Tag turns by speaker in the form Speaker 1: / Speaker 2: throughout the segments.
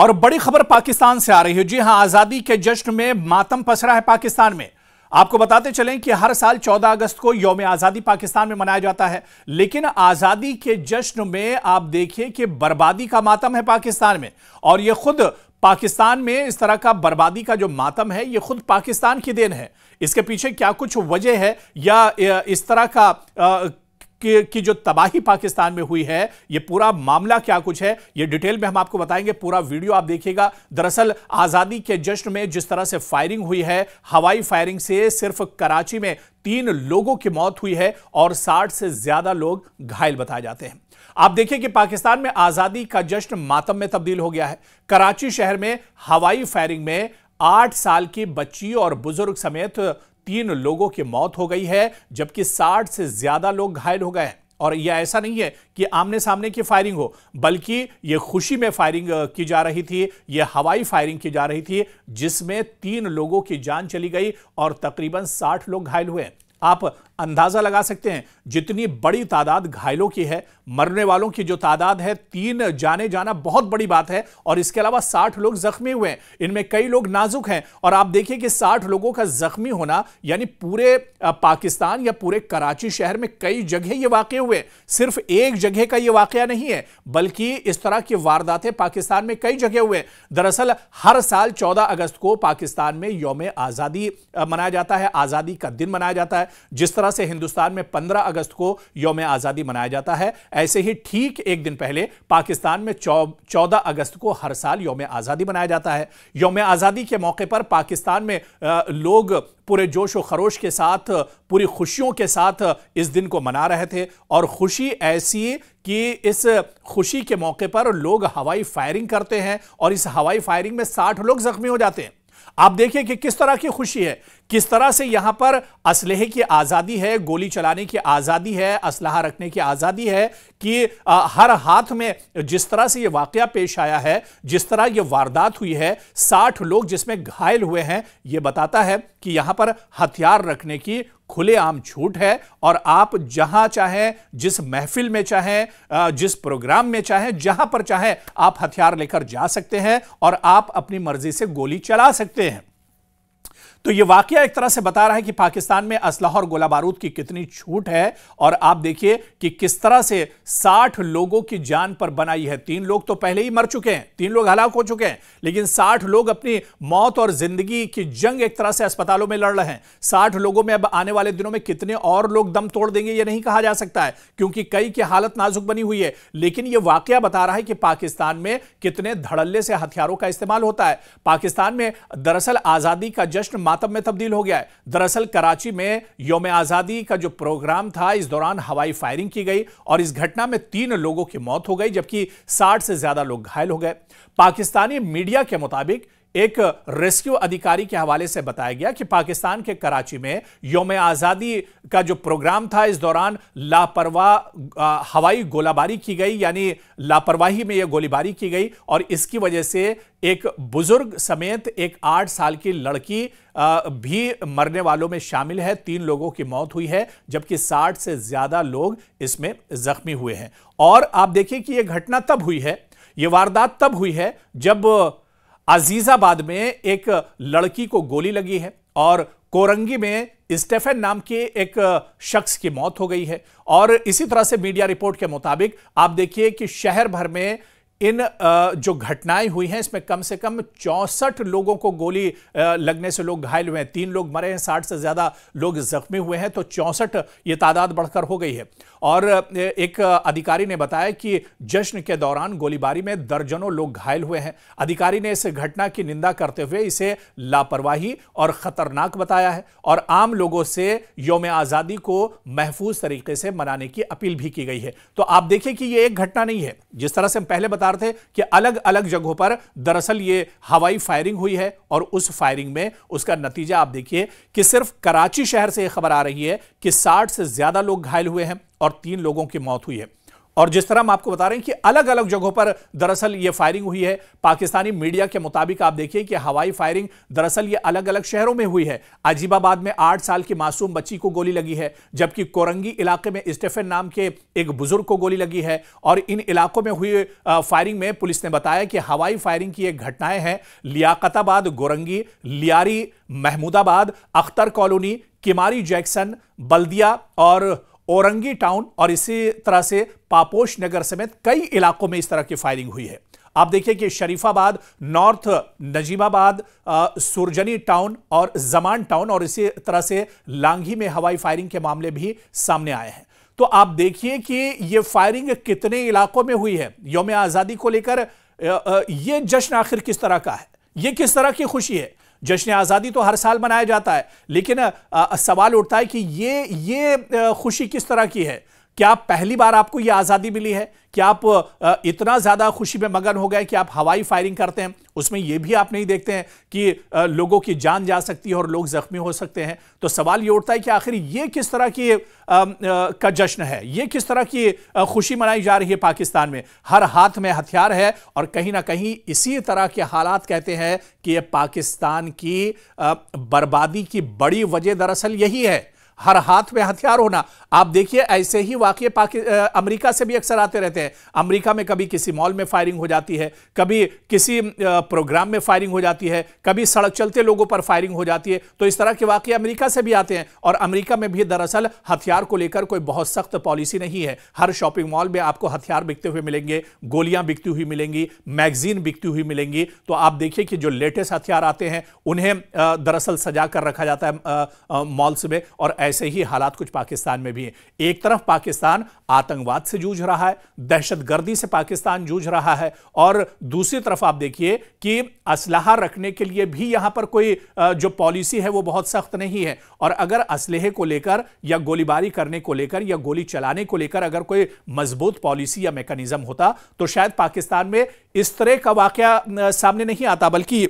Speaker 1: और बड़ी खबर पाकिस्तान से आ रही है। जी हां, आजादी के जश्न में मातम पसरा है पाकिस्तान में। आपको बताते चलें कि हर साल 14 अगस्त को यौम आजादी पाकिस्तान में मनाया जाता है, लेकिन आजादी के जश्न में आप देखिए कि बर्बादी का मातम है पाकिस्तान में। और यह खुद पाकिस्तान में इस तरह का बर्बादी का जो मातम है, यह खुद पाकिस्तान की देन है। इसके पीछे क्या कुछ वजह है या इस तरह का की जो तबाही पाकिस्तान में हुई है, ये पूरा मामला क्या कुछ है, ये डिटेल में हम आपको बताएंगे। पूरा वीडियो आप देखिएगा। दरअसल आजादी के जश्न में जिस तरह से फायरिंग हुई है, हवाई फायरिंग से सिर्फ कराची में 3 लोगों की मौत हुई है और 60 से ज्यादा लोग घायल बताए जाते हैं। आप देखिए कि पाकिस्तान में आजादी का जश्न मातम में तब्दील हो गया है। कराची शहर में हवाई फायरिंग में 8 साल की बच्ची और बुजुर्ग समेत 3 लोगों की मौत हो गई है, जबकि 60 से ज्यादा लोग घायल हो गए हैं। और यह ऐसा नहीं है कि आमने सामने की फायरिंग हो, बल्कि यह खुशी में फायरिंग की जा रही थी, यह हवाई फायरिंग की जा रही थी, जिसमें 3 लोगों की जान चली गई और तकरीबन 60 लोग घायल हुए। आप अंदाजा लगा सकते हैं जितनी बड़ी तादाद घायलों की है, मरने वालों की जो तादाद है, 3 जाने जाना बहुत बड़ी बात है। और इसके अलावा 60 लोग जख्मी हुए हैं, इनमें कई लोग नाजुक हैं। और आप देखिए कि 60 लोगों का जख्मी होना यानी पूरे पाकिस्तान या पूरे कराची शहर में कई जगह ये वाकये हुए। सिर्फ एक जगह का ये वाकया नहीं है, बल्कि इस तरह की वारदातें पाकिस्तान में कई जगह हुए। दरअसल हर साल 14 अगस्त को पाकिस्तान में यौम आजादी मनाया जाता है, आजादी का दिन मनाया जाता है। जिस तरह से हिंदुस्तान में 15 अगस्त को यौम आजादी मनाया जाता है, ऐसे ही ठीक एक दिन पहले पाकिस्तान में 14 अगस्त को हर साल यौम आजादी मनाया जाता है। यौम आजादी के मौके पर पाकिस्तान में लोग पूरे जोश और खरोश के साथ, पूरी खुशियों के साथ इस दिन को मना रहे थे। और खुशी ऐसी कि इस खुशी के मौके पर लोग हवाई फायरिंग करते हैं और इस हवाई फायरिंग में 60 लोग जख्मी हो जाते हैं। आप देखिए कि किस तरह की खुशी है, किस तरह से यहां पर असलहे की आजादी है, गोली चलाने की आजादी है, असलहा रखने की आजादी है, कि हर हाथ में जिस तरह से यह वाकया पेश आया है, जिस तरह यह वारदात हुई है, 60 लोग जिसमें घायल हुए हैं, यह बताता है कि यहां पर हथियार रखने की खुलेआम छूट है। और आप जहां चाहें, जिस महफिल में चाहें, जिस प्रोग्राम में चाहें, जहां पर चाहें, आप हथियार लेकर जा सकते हैं और आप अपनी मर्जी से गोली चला सकते हैं। तो यह वाकया एक तरह से बता रहा है कि पाकिस्तान में असलहा और गोला बारूद की कितनी छूट है। और आप देखिए कि किस तरह से 60 लोगों की जान पर बनाई है। 3 लोग तो पहले ही मर चुके हैं, 3 लोग हलाक हो चुके हैं, लेकिन 60 लोग अपनी मौत और जिंदगी की जंग एक तरह से अस्पतालों में लड़ रहे हैं। 60 लोगों में अब आने वाले दिनों में कितने और लोग दम तोड़ देंगे यह नहीं कहा जा सकता है, क्योंकि कई की हालत नाजुक बनी हुई है। लेकिन यह वाकया बता रहा है कि पाकिस्तान में कितने धड़ल्ले से हथियारों का इस्तेमाल होता है। पाकिस्तान में दरअसल आजादी का जश्न मातम में तब्दील हो गया है। दरअसल कराची में यौम आजादी का जो प्रोग्राम था, इस दौरान हवाई फायरिंग की गई और इस घटना में 3 लोगों की मौत हो गई, जबकि 60 से ज्यादा लोग घायल हो गए। पाकिस्तानी मीडिया के मुताबिक एक रेस्क्यू अधिकारी के हवाले से बताया गया कि पाकिस्तान के कराची में यौम आजादी का जो प्रोग्राम था, इस दौरान लापरवाह हवाई गोलाबारी की गई, यानी लापरवाही में यह गोलीबारी की गई। और इसकी वजह से एक बुजुर्ग समेत एक 8 साल की लड़की भी मरने वालों में शामिल है। 3 लोगों की मौत हुई है, जबकि 60 से ज्यादा लोग इसमें जख्मी हुए हैं। और आप देखिए कि यह घटना तब हुई है, यह वारदात तब हुई है जब अजीजाबाद में एक लड़की को गोली लगी है और कोरंगी में स्टेफन नाम के एक शख्स की मौत हो गई है। और इसी तरह से मीडिया रिपोर्ट के मुताबिक आप देखिए कि शहर भर में इन जो घटनाएं हुई हैं, इसमें कम से कम 64 लोगों को गोली लगने से लोग घायल हुए हैं। 3 लोग मरे हैं, 60 से ज्यादा लोग जख्मी हुए हैं, तो 64 ये तादाद बढ़कर हो गई है। और एक अधिकारी ने बताया कि जश्न के दौरान गोलीबारी में दर्जनों लोग घायल हुए हैं। अधिकारी ने इस घटना की निंदा करते हुए इसे लापरवाही और खतरनाक बताया है और आम लोगों से यौम आजादी को महफूज तरीके से मनाने की अपील भी की गई है। तो आप देखिए कि यह एक घटना नहीं है, जिस तरह से हम पहले बता रहे थे कि अलग अलग जगहों पर दरअसल ये हवाई फायरिंग हुई है। और उस फायरिंग में उसका नतीजा आप देखिए कि सिर्फ कराची शहर से यह खबर आ रही है कि 60 से ज्यादा लोग घायल हुए हैं और 3 लोगों की मौत हुई है। और जिस तरह हम आपको बता रहे हैं कि अलग अलग जगहों पर दरअसल ये फायरिंग हुई है। पाकिस्तानी मीडिया के मुताबिक आप देखिए कि हवाई फायरिंग दरअसल ये अलग अलग शहरों में हुई है। अजीबाबाद में 8 साल की मासूम बच्ची को गोली लगी है, जबकि कोरंगी इलाके में स्टेफन नाम के एक बुजुर्ग को गोली लगी है। और इन इलाकों में हुई फायरिंग में पुलिस ने बताया कि हवाई फायरिंग की ये घटनाएं हैं लियाकताबाद, गोरंगी, लियारी, महमूदाबाद, अख्तर कॉलोनी, किमारी जैक्सन, बल्दिया और औरंगी टाउन और इसी तरह से पापोश नगर समेत कई इलाकों में इस तरह की फायरिंग हुई है। आप देखिए कि शरीफाबाद, नॉर्थ नजीबाबाद, सुरजनी टाउन और जमान टाउन और इसी तरह से लांघी में हवाई फायरिंग के मामले भी सामने आए हैं। तो आप देखिए कि यह फायरिंग कितने इलाकों में हुई है। यौम आजादी को लेकर यह जश्न आखिर किस तरह का है, यह किस तरह की खुशी है। जश्न आज़ादी तो हर साल मनाया जाता है, लेकिन सवाल उठता है कि ये खुशी किस तरह की है। क्या पहली बार आपको यह आज़ादी मिली है? क्या आप इतना ज़्यादा खुशी में मगन हो गए कि आप हवाई फायरिंग करते हैं? उसमें यह भी आप नहीं देखते हैं कि लोगों की जान जा सकती है और लोग जख्मी हो सकते हैं। तो सवाल यह उठता है कि आखिर यह किस तरह की का जश्न है, यह किस तरह की खुशी मनाई जा रही है पाकिस्तान में। हर हाथ में हथियार है और कहीं ना कहीं इसी तरह के हालात कहते हैं कि यह पाकिस्तान की बर्बादी की बड़ी वजह दरअसल यही है, हर हाथ में हथियार होना। आप देखिए ऐसे ही वाकये अमेरिका से भी अक्सर आते रहते हैं। अमेरिका में कभी किसी मॉल में फायरिंग हो जाती है, कभी किसी प्रोग्राम में फायरिंग हो जाती है, कभी सड़क चलते लोगों पर फायरिंग हो जाती है। तो इस तरह के वाकये अमेरिका से भी आते हैं और अमेरिका में भी दरअसल हथियार को लेकर कोई बहुत सख्त पॉलिसी नहीं है। हर शॉपिंग मॉल में आपको हथियार बिकते हुए मिलेंगे, गोलियां बिकती हुई मिलेंगी, मैगजीन बिकती हुई मिलेंगी। तो आप देखिए कि जो लेटेस्ट हथियार आते हैं उन्हें दरअसल सजा कर रखा जाता है मॉल्स में। और ऐसे ही हालात कुछ पाकिस्तान में भी है। एक तरफ पाकिस्तान आतंकवाद से जूझ रहा है, दहशतगर्दी से पाकिस्तान जूझ रहा है, और दूसरी तरफ आप देखिए कि असलहा रखने के लिए भी यहां पर कोई जो पॉलिसी है वो बहुत सख्त नहीं है। और अगर असलहे को लेकर या गोलीबारी करने को लेकर या गोली चलाने को लेकर अगर कोई मजबूत पॉलिसी या मैकेनिज्म होता तो शायद पाकिस्तान में इस तरह का वाकया सामने नहीं आता। बल्कि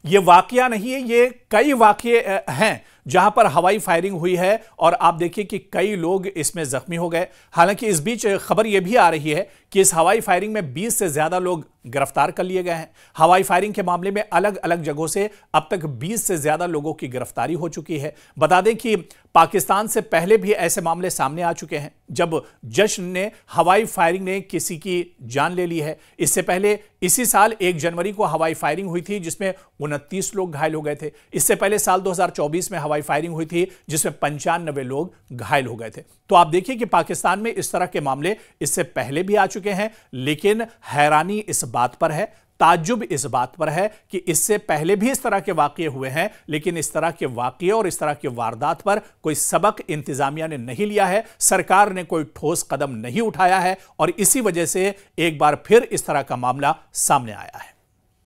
Speaker 1: ये वाकया नहीं है, ये कई वाकये हैं जहां पर हवाई फायरिंग हुई है और आप देखिए कि कई लोग इसमें जख्मी हो गए। हालांकि इस बीच खबर यह भी आ रही है कि इस हवाई फायरिंग में 20 से ज्यादा लोग गिरफ्तार कर लिए गए हैं। हवाई फायरिंग के मामले में अलग अलग जगहों से अब तक 20 से ज्यादा लोगों की गिरफ्तारी हो चुकी है। बता दें कि पाकिस्तान से पहले भी ऐसे मामले सामने आ चुके हैं जब जश्न ने हवाई फायरिंग ने किसी की जान ले ली है। इससे पहले इसी साल 1 जनवरी को हवाई फायरिंग हुई थी जिसमें 29 लोग घायल हो गए थे। इससे पहले साल 2024 में हवाई फायरिंग हुई थी जिसमें 95 लोग घायल हो गए थे। तो आप देखिए कि पाकिस्तान में इस तरह के मामले इससे पहले भी आ चुके हैं, लेकिन हैरानी इस बात पर है, ताज्जुब इस बात पर है कि इससे पहले भी इस तरह के वाकये हुए हैं, लेकिन इस तरह के वाकये और इस तरह के वारदात पर कोई सबक इंतजामिया ने नहीं लिया है, सरकार ने कोई ठोस कदम नहीं उठाया है और इसी वजह से एक बार फिर इस तरह का मामला सामने आया है।